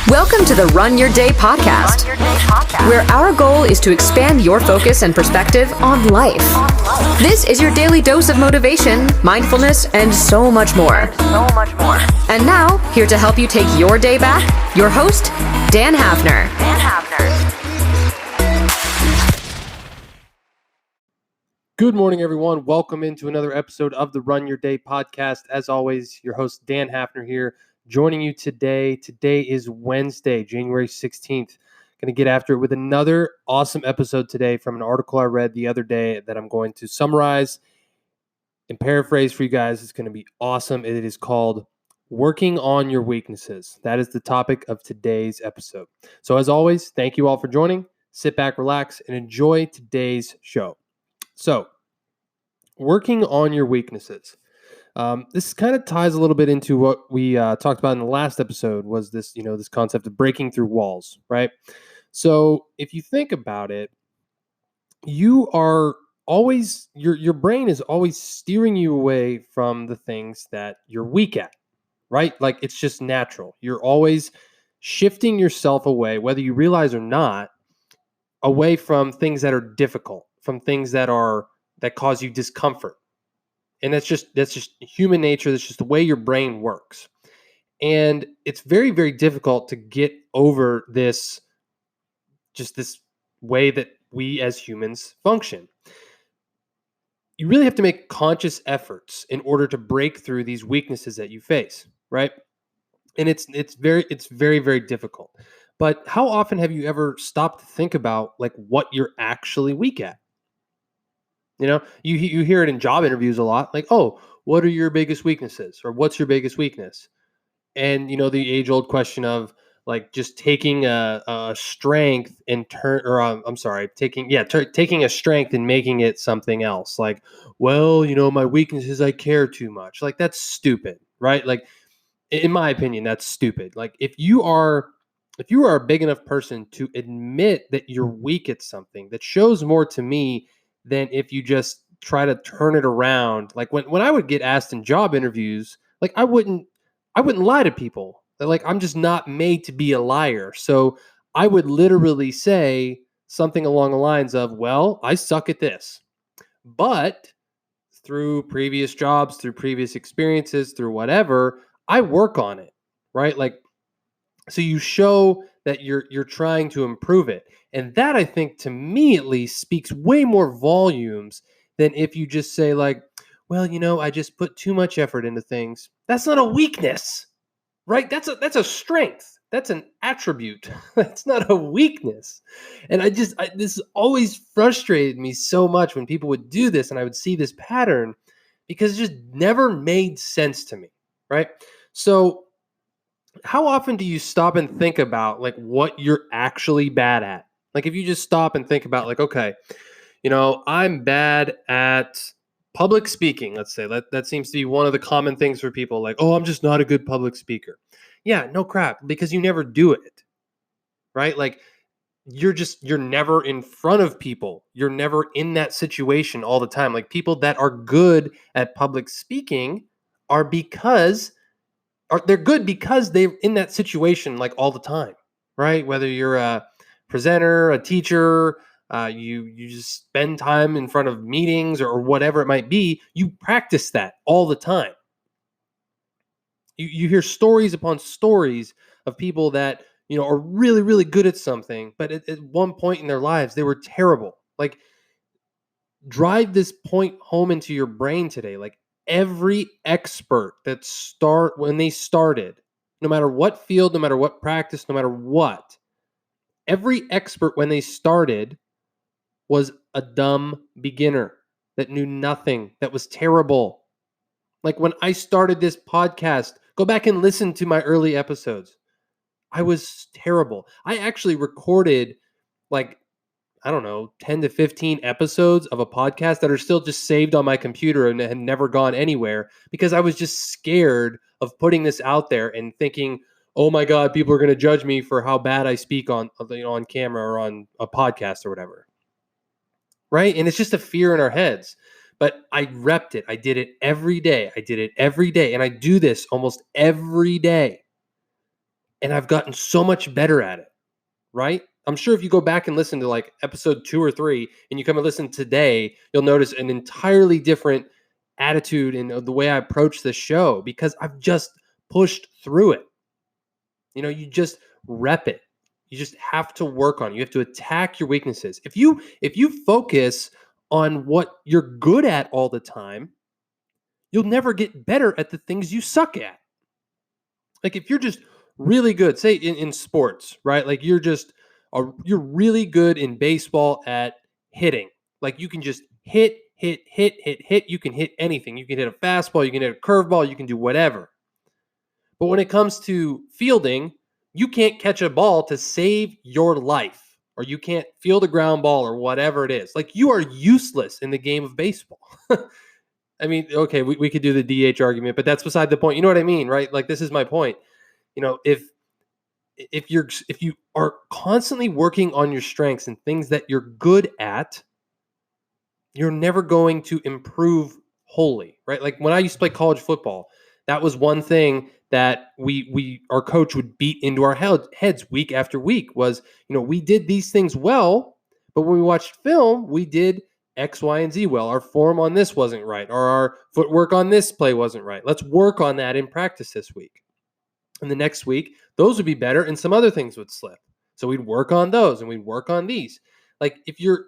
Welcome to the Run Your Day podcast, where our goal is to expand your focus and perspective on life. This is your daily dose of motivation, mindfulness, and so much more. And now, here to help you take your day back, your host, Dan Hafner. Good morning, everyone. Welcome into another episode of the Run Your Day podcast. As always, your host, Dan Hafner here, joining you today. Today is Wednesday, January 16th. Going to get after it with another awesome episode today from an article I read the other day that I'm going to summarize and paraphrase for you guys. It's going to be awesome. It is called Working on Your Weaknesses. That is the topic of today's episode. So as always, thank you all for joining. Sit back, relax, and enjoy today's show. So, working on your weaknesses. This kind of ties a little bit into what we talked about in the last episode. Was this, this concept of breaking through walls, right? So, if you think about it, you are always your brain is always steering you away from the things that you're weak at, right? Like it's just natural. You're always shifting yourself away, whether you realize or not, away from things that are difficult, from things that cause you discomfort. And that's just human nature. That's just the way your brain works. And it's very, very difficult to get over this way that we as humans function. You really have to make conscious efforts in order to break through these weaknesses that you face, right? And it's very, very difficult. But how often have you ever stopped to think about like what you're actually weak at? You hear it in job interviews a lot, like, oh, what are your biggest weaknesses? Or what's your biggest weakness? And, the age-old question of like just taking a strength and taking a strength and making it something else. Like, well, my weakness is I care too much. Like, that's stupid, right? Like, in my opinion, that's stupid. Like, if you are a big enough person to admit that you're weak at something, that shows more to me than if you just try to turn it around. Like when I would get asked in job interviews, like I wouldn't lie to people. Like I'm just not made to be a liar. So I would literally say something along the lines of, well, I suck at this. But through previous jobs, through previous experiences, through whatever, I work on it, right? Like, so you show that you're trying to improve it. And that, I think, to me at least, speaks way more volumes than if you just say like, well, I just put too much effort into things. That's not a weakness, right? That's a strength. That's an attribute. That's not a weakness. And this always frustrated me so much when people would do this and I would see this pattern because it just never made sense to me, right? So how often do you stop and think about like what you're actually bad at? Like if you just stop and think about like, okay, I'm bad at public speaking, let's say. That seems to be one of the common things for people, like, oh, I'm just not a good public speaker. Yeah, no crap, because you never do it, right? Like you're never in front of people. You're never in that situation all the time. Like people that are good at public speaking they're good because they're in that situation like all the time, right? Whether you're a presenter, a teacher, you just spend time in front of meetings or whatever it might be, you practice that all the time. You hear stories upon stories of people that, are really, really good at something, but at one point in their lives, they were terrible. Like, drive this point home into your brain today. Like, every expert when they started, no matter what field, no matter what practice, no matter what, every expert when they started was a dumb beginner that knew nothing, that was terrible. Like when I started this podcast, go back and listen to my early episodes. I was terrible. I actually recorded like, I don't know, 10 to 15 episodes of a podcast that are still just saved on my computer and had never gone anywhere because I was just scared of putting this out there and thinking, oh my God, people are going to judge me for how bad I speak on camera or on a podcast or whatever. Right? And it's just a fear in our heads. But I repped it. I did it every day. And I do this almost every day. and I've gotten so much better at it, right? I'm sure if you go back and listen to like episode 2 or 3 and you come and listen today, you'll notice an entirely different attitude in the way I approach the show because I've just pushed through it. You just rep it. You just have to work on it. You have to attack your weaknesses. If you focus on what you're good at all the time, you'll never get better at the things you suck at. Like if you're just really good, say in sports, right? Like you're really good in baseball at hitting. Like you can just hit, hit, hit, hit, hit. You can hit anything. You can hit a fastball, you can hit a curveball, you can do whatever. But when it comes to fielding, you can't catch a ball to save your life, or you can't field a ground ball or whatever it is. Like you are useless in the game of baseball. I mean, okay, we could do the DH argument, but that's beside the point. You know what I mean, right? Like this is my point. If you are constantly working on your strengths and things that you're good at, you're never going to improve wholly, right? Like when I used to play college football, that was one thing that our coach would beat into our heads week after week was, we did these things well, but when we watched film, we did X, Y, and Z well. Our form on this wasn't right, or our footwork on this play wasn't right. Let's work on that in practice this week. And the next week, those would be better and some other things would slip. So we'd work on those and we'd work on these. Like if you're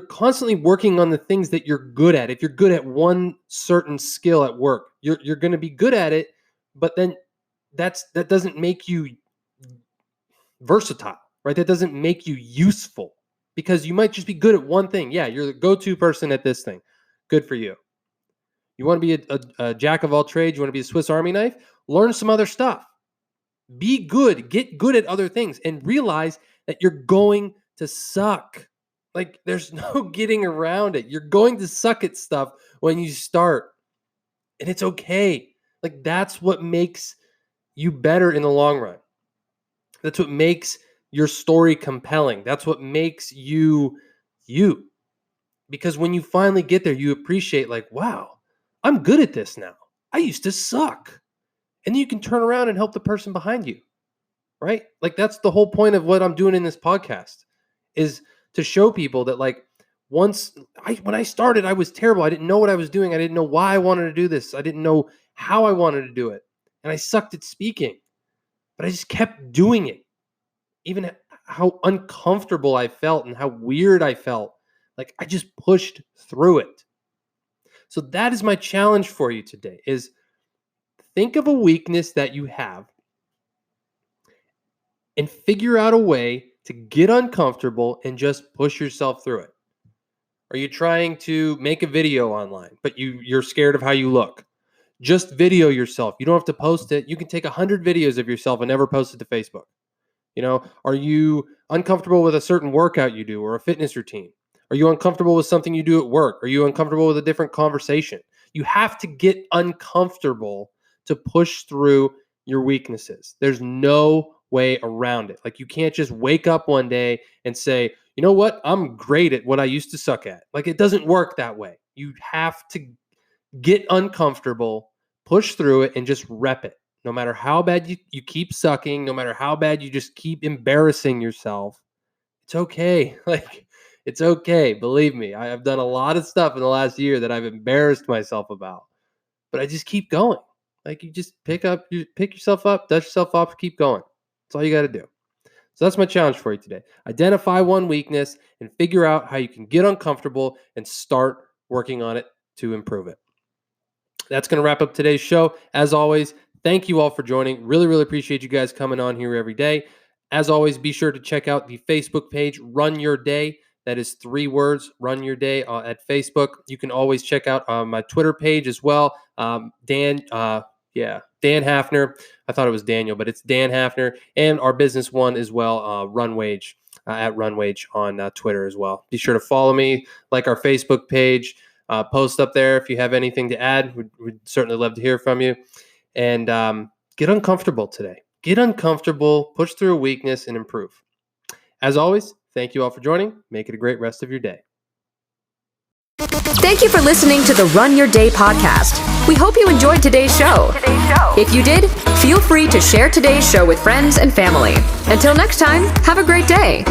constantly working on the things that you're good at, if you're good at one certain skill at work, you're going to be good at it, but then that doesn't make you versatile, right? That doesn't make you useful because you might just be good at one thing. Yeah, you're the go-to person at this thing. Good for you. You want to be a jack of all trades? You want to be a Swiss Army knife? Learn some other stuff. Be good. Get good at other things and realize that you're going to suck. Like there's no getting around it. You're going to suck at stuff when you start. And it's okay. Like that's what makes you better in the long run. That's what makes your story compelling. That's what makes you you. Because when you finally get there, you appreciate like, wow, I'm good at this now. I used to suck. And then you can turn around and help the person behind you. Right? Like that's the whole point of what I'm doing in this podcast is to show people that like when I started, I was terrible. I didn't know what I was doing. I didn't know why I wanted to do this. I didn't know how I wanted to do it. And I sucked at speaking, but I just kept doing it. Even how uncomfortable I felt and how weird I felt. Like I just pushed through it. So that is my challenge for you today is think of a weakness that you have and figure out a way to get uncomfortable and just push yourself through it. Are you trying to make a video online, but you're scared of how you look? Just video yourself. You don't have to post it. You can take 100 videos of yourself and never post it to Facebook. Are you uncomfortable with a certain workout you do or a fitness routine? Are you uncomfortable with something you do at work? Are you uncomfortable with a different conversation? You have to get uncomfortable to push through your weaknesses. There's no way around it. Like you can't just wake up one day and say, you know what? I'm great at what I used to suck at. Like it doesn't work that way. You have to get uncomfortable, push through it, and just rep it. No matter how bad you keep sucking, no matter how bad you just keep embarrassing yourself, it's okay. Like it's okay. Believe me, I've done a lot of stuff in the last year that I've embarrassed myself about, but I just keep going. Like you just pick yourself up, dust yourself off, keep going. That's all you got to do. So that's my challenge for you today. Identify one weakness and figure out how you can get uncomfortable and start working on it to improve it. That's going to wrap up today's show. As always, thank you all for joining. Really, really appreciate you guys coming on here every day. As always, be sure to check out the Facebook page, Run Your Day. That is 3 words, Run Your Day at Facebook. You can always check out my Twitter page as well. Dan Hafner. I thought it was Daniel, but it's Dan Hafner. And our business one as well, Run Wage, at Run Wage on Twitter as well. Be sure to follow me, like our Facebook page. Post up there if you have anything to add. We'd certainly love to hear from you. And get uncomfortable today. Get uncomfortable, push through a weakness, and improve. As always, thank you all for joining. Make it a great rest of your day. Thank you for listening to the Run Your Day podcast. We hope you enjoyed today's show. If you did, feel free to share today's show with friends and family. Until next time, have a great day.